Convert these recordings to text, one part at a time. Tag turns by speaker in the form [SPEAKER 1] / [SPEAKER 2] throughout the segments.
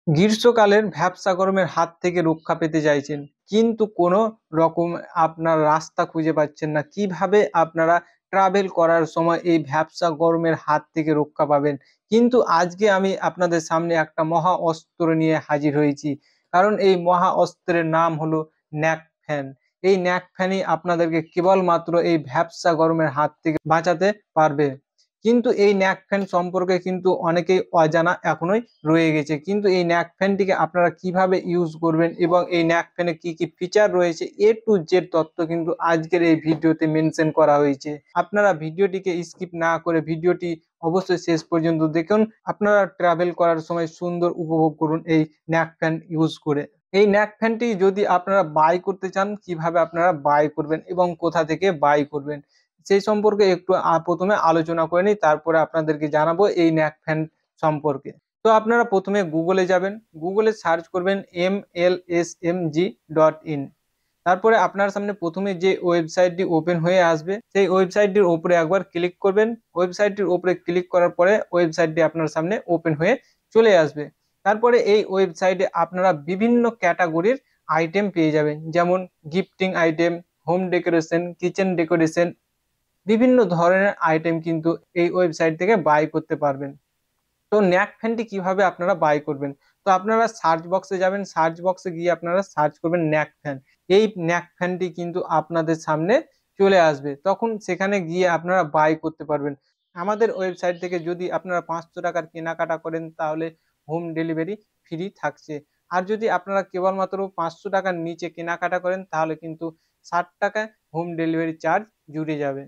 [SPEAKER 1] গ্রীষ্মকালের ভ্যাপসা গরমের হাত থেকে রক্ষা পেতে চাইছেন, কিন্তু কোনো রকম আপনার রাস্তা খুঁজে পাচ্ছেন না। কিভাবে আপনারা ট্রাভেল করার সময় এই ভ্যাপসা গরমের হাত থেকে রক্ষা পাবেন? কিন্তু আজকে আমি আপনাদের সামনে একটা মহা অস্ত্র নিয়ে হাজির হয়েছি। কারণ এই মহা অস্ত্রের নাম হলো ন্যাক ফ্যান। এই ন্যাক ফ্যানই আপনাদেরকে কেবলমাত্র এই ভ্যাপসা গরমের হাত থেকে বাঁচাতে পারবে। কিন্তু এই ন্যাক ফ্যান সম্পর্কে কিন্তু অনেকেই অজানা এখনোই রয়ে গেছে। কিন্তু এই ন্যাক ফ্যানটিকে আপনারা কিভাবে ইউজ করবেন এবং এই ন্যাক ফ্যানে কি ফিচার রয়েছে A to Z তথ্য কিন্তু আজকের এই ভিডিওতে মেনশন করা হয়েছে। আপনারা ভিডিওটিকে স্কিপ না করে ভিডিওটি অবশ্যই শেষ পর্যন্ত দেখুন। আপনারা ট্রাভেল করার সময় সুন্দর উপভোগ করুন এই ন্যাক ফ্যান ইউজ করে। এই ন্যাক ফ্যানটি যদি আপনারা বাই করতে চান, কিভাবে আপনারা বাই করবেন এবং কোথা থেকে বাই করবেন সেই সম্পর্কে একটু প্রথমে আলোচনা করে নিই, তারপরে আপনাদেরকে জানাবো এই ন্যাক ফ্যান সম্পর্কে। তো আপনারা প্রথমে গুগলে যাবেন, গুগলে সার্চ করবেন mlsmg.in। তারপরে আপনার সামনে প্রথমে যে ওয়েবসাইটটি ওপেন হয়ে আসবে সেই ওয়েবসাইটটির উপরে একবার ক্লিক করবেন। ওয়েবসাইটটির উপরে ক্লিক করার পরে ওয়েবসাইটটি আপনার সামনে ওপেন হয়ে চলে আসবে। তারপরে এই ওয়েবসাইটে আপনারা বিভিন্ন ক্যাটাগরির আইটেম পেয়ে যাবেন, যেমন gifting item, home decoration, kitchen decoration, বিভিন্ন ধরনের আইটেম কিন্তু এই ওয়েবসাইট থেকে বাই করতে পারবেন। তো ন্যাক ফ্যানটি কিভাবে আপনারা বাই করবেন? তো আপনারা সার্চ বক্সে যাবেন, সার্চ বক্সে গিয়ে আপনারা সার্চ করবেন ন্যাক ফ্যান। এই ন্যাক ফ্যানটি কিন্তু আপনাদের সামনে চলে আসবে, তখন সেখানে গিয়ে আপনারা বাই করতে পারবেন। আমাদের ওয়েবসাইট থেকে যদি আপনারা 500 টাকার কেনাকাটা করেন তাহলে হোম ডেলিভারি ফ্রি থাকছে। আর যদি আপনারা কেবলমাত্র 500 টাকার নিচে কেনাকাটা করেন তাহলে কিন্তু 60 টাকা হোম ডেলিভারি চার্জ জুড়ে যাবে।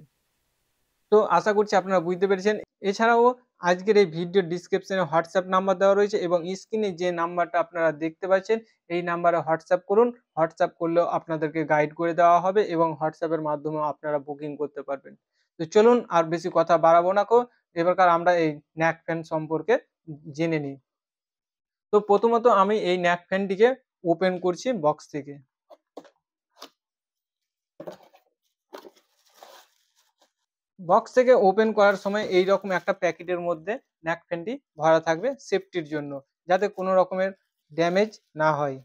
[SPEAKER 1] তো আশা করছি আপনারা বুঝতে পেরেছেন। এছাড়াও আজকের এই ভিডিও ডিসক্রিপশনে হোয়াটসঅ্যাপ নাম্বার দেওয়া রয়েছে এবং স্ক্রিনে যে নাম্বারটা আপনারা দেখতে পাচ্ছেন এই নাম্বারে হোয়াটসঅ্যাপ করুন। হোয়াটসঅ্যাপ করলেও আপনাদেরকে গাইড করে দেওয়া হবে এবং হোয়াটসঅ্যাপের মাধ্যমেও আপনারা বুকিং করতে পারবেন। তো চলুন আর বেশি কথা বাড়াবো না এবারকার আমরা এই ন্যাক ফ্যান সম্পর্কে জেনে নিই। তো প্রথমত আমি এই ন্যাক ফ্যানটিকে ওপেন করছি বক্স থেকে। বক্স থেকে ওপেন করার সময় এইরকম একটা প্যাকেটের মধ্যে ন্যাক ফ্যানটি ভরা থাকবে সেফটির জন্য, যাতে কোনো রকমের ড্যামেজ না হয়।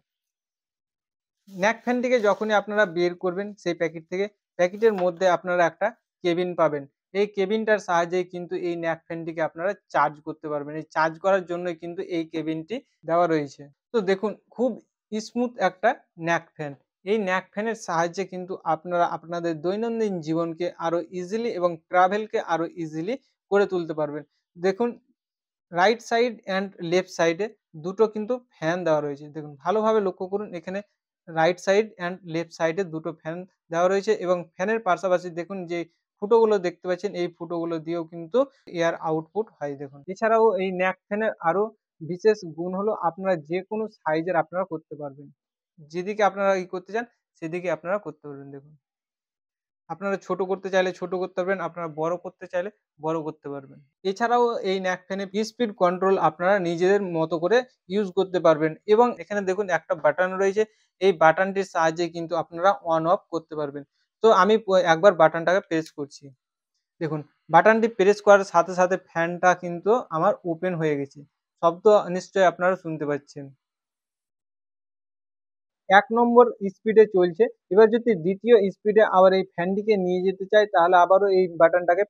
[SPEAKER 1] ন্যাক ফ্যানটিকে যখনই আপনারা বের করবেন সেই প্যাকেট থেকে, প্যাকেটের মধ্যে আপনারা একটা কেবিন পাবেন। এই কেবিনটার সাহায্যে কিন্তু এই ন্যাক ফ্যানটিকে আপনারা চার্জ করতে পারবেন। এই চার্জ করার জন্যই কিন্তু এই কেবিনটি দেওয়া রয়েছে। তো দেখুন খুব স্মুথ একটা ন্যাক ফ্যান। এই ন্যাক ফ্যানের সাহায্যে কিন্তু আপনারা আপনাদের দৈনন্দিন জীবনকে আরো ইজিলি এবং ট্রাভেলকে আরো ইজিলি করে তুলতে পারবেন। দেখুন রাইট সাইড অ্যান্ড লেফট সাইডে দুটো কিন্তু ফ্যান দেওয়া রয়েছে। দেখুন ভালোভাবে লক্ষ্য করুন, এখানে রাইট সাইড অ্যান্ড লেফট সাইডে দুটো ফ্যান দেওয়া রয়েছে এবং ফ্যানের পাশাপাশি দেখুন যে ফুটোগুলো দেখতে পাচ্ছেন এই ফুটোগুলো দিয়েও কিন্তু এয়ার আউটপুট হয় দেখুন। এছাড়াও এই ন্যাক ফ্যানের আরো বিশেষ গুণ হলো আপনারা যেকোনো সাইজের আপনারা করতে পারবেন। যেদিকে আপনারা করতে চান সেদিকে আপনারা করতে পারবেন দেখুন। আপনারা ছোট করতে চাইলে ছোট করতে পারবেন, আপনারা বড় করতে চাইলে বড় করতে পারবেন। এছাড়াও এই ন্যাক ফ্যানে স্পিড কন্ট্রোল আপনারা নিজেদের মতো করে ইউজ করতে পারবেন এবং এখানে দেখুন একটা বাটন রয়েছে। এই বাটনটির সাহায্যে কিন্তু আপনারা অন অফ করতে পারবেন। তো আমি একবার বাটনটাকে প্রেস করছি। দেখুন বাটনটি প্রেস করার সাথে সাথে ফ্যানটা কিন্তু আমার ওপেন হয়ে গেছে। শব্দ নিশ্চয়ই আপনারা শুনতে পাচ্ছেন। ১ নম্বর স্পিডে চলছে। এবার যদি দ্বিতীয় স্পিডে আবার এই ফ্যানটিকে নিয়ে যেতে চাই তাহলে আবারও এই বাটনটাকে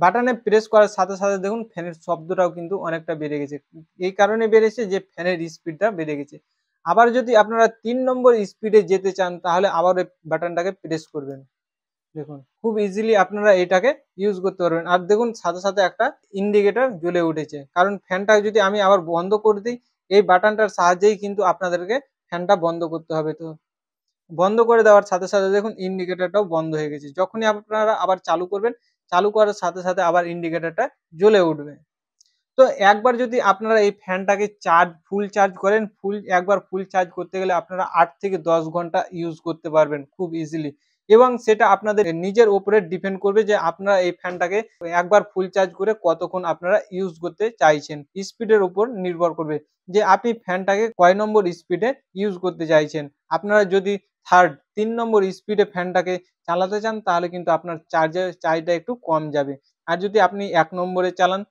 [SPEAKER 1] বাটনে প্রেস করার সাথে সাথে দেখুন ফ্যানের শব্দটাও কিন্তু অনেকটা বেড়ে গেছে। এই কারণে বেড়েছে যে ফ্যানের স্পিডটা বেড়ে গেছে। আবার যদি আপনারা ৩ নম্বর স্পিডে যেতে চান তাহলে আবার এই বাটনটাকে প্রেস করবেন। দেখুন খুব ইজিলি আপনারা এটাকে ইউজ করতে পারবেন। আর দেখুন সাথে সাথে একটা ইন্ডিকেটর জ্বলে উঠেছে। কারণ ফ্যানটা যদি আমি আবার বন্ধ করে দিই এই বাটনটার সাহায্যেই কিন্তু আপনাদেরকে ফ্যানটা বন্ধ করতে হবে। তো বন্ধ করে দেওয়ার সাথে সাথে দেখুন ইন্ডিকেটরটাও বন্ধ হয়ে গেছে। যখনই আপনারা আবার চালু করবেন, চালু করার সাথে সাথে আবার ইন্ডিকেটরটা জ্বলে উঠবে। তো একবার যদি আপনারা এই ফ্যানটাকে ফুল চার্জ করেন, একবার ফুল চার্জ করতে গেলে আপনারা ৮ থেকে ১০ ঘন্টা ইউজ করতে পারবেন খুব ইজিলি এবং সেটা আপনাদের নিজের উপরে ডিপেন্ড করবে যে আপনারা এই ফ্যানটাকে একবার ফুল চার্জ করে কতক্ষণ আপনারা ইউজ করতে চাইছেন। স্পিডের উপর নির্ভর করবে যে আপনি ফ্যানটাকে কয় নম্বর স্পিডে ইউজ করতে চাইছেন। আপনারা যদি ৩ নম্বর স্পিডে ফ্যানটাকে চালাতে চান তাহলে কিন্তু আপনার চার্জটা একটু কম যাবে। আর যদি আপনি ১ নম্বরে চালান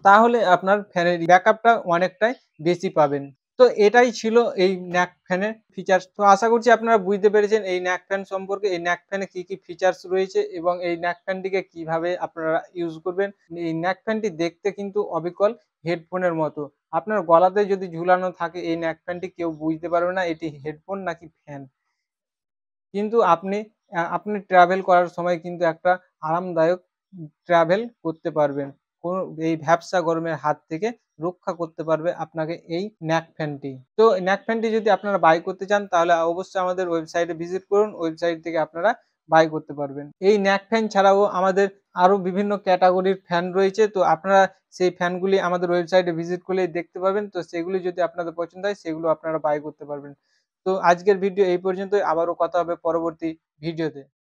[SPEAKER 1] তাহলে আপনার ফ্যানের ব্যাকআপটা অনেকটাই বেশি পাবেন। তো এটাই ছিল এই ন্যাক ফ্যানের ফিচার্স। তো আশা করছি আপনারা বুঝতে পেরেছেন এই ন্যাক ফ্যান সম্পর্কে। এই ন্যাক ফ্যানে কি ফিচার্স রয়েছে এবং এই ন্যাক ফ্যানটিকে কিভাবে আপনারা ইউজ করবেন। এই ন্যাক ফ্যানটি দেখতে কিন্তু অবিকল হেডফোনের মতো। আপনার গলাতে যদি ঝুলানো থাকে এই ন্যাক ফ্যানটি কেউ বুঝতে পারবে না এটি হেডফোন নাকি ফ্যান। কিন্তু আপনি ট্রাভেল করার সময় কিন্তু একটা আরামদায়ক ট্রাভেল করতে পারবেন। কোনো এই ভ্যাপসা গরমের হাত থেকে রক্ষা করতে পারবে আপনাকে এই ন্যাক ফ্যানটি। তো ন্যাক ফ্যানটি যদি আপনারা বাই করতে চান তাহলে অবশ্যই আমাদের ওয়েবসাইটে ভিজিট করুন। ওয়েবসাইট থেকে আপনারা বাই করতে পারবেন। এই ন্যাক ফ্যান ছাড়াও আমাদের আরো বিভিন্ন ক্যাটেগরির ফ্যান রয়েছে। তো আপনারা সেই ফ্যানগুলি আমাদের ওয়েবসাইটে ভিজিট করলেই দেখতে পাবেন। তো সেগুলি যদি আপনাদের পছন্দ হয় সেগুলো আপনারা বাই করতে পারবেন। তো আজকের ভিডিও এই পর্যন্তই। আবারও কথা হবে পরবর্তী ভিডিওতে।